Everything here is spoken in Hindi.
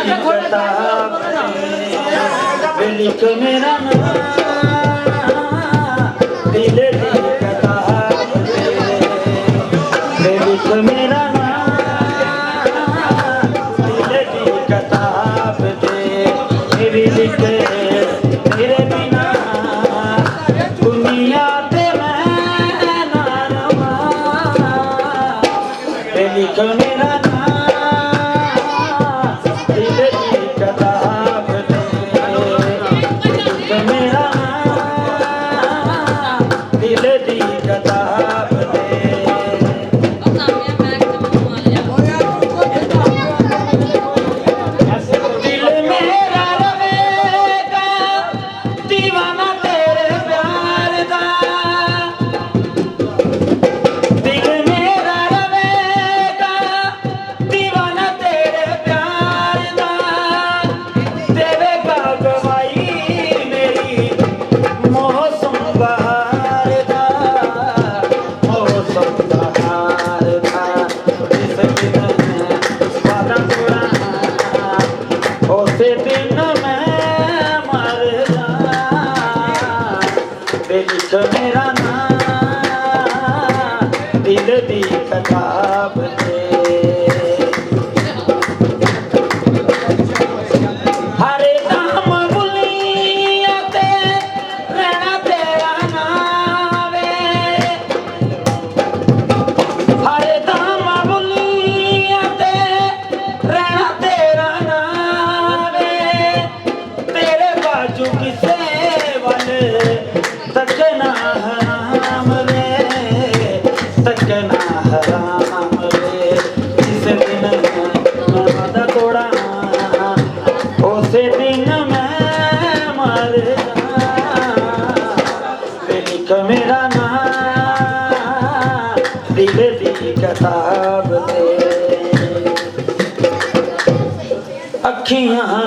किताब में लिख मेरा नाम दिल दी किताब में लिख मेरा नाम दिल दी किताब मेरी लिखे तेरे बिना दुनिया ते मैं ना रवां लिख मेरा मेरा नाम दिल दी किताब हरे दाम बुलिया ते रहना तेरा नाम हरे दाम बुलिया ते रहना तेरा नाम तेरे बाजू किसे वाले तकना हराम रे तकना हराम रे जिस दिन मैं वादा तोड़ा उसे दिन मैं मर लिख मेरा नाम दिल दी किताब में अखियां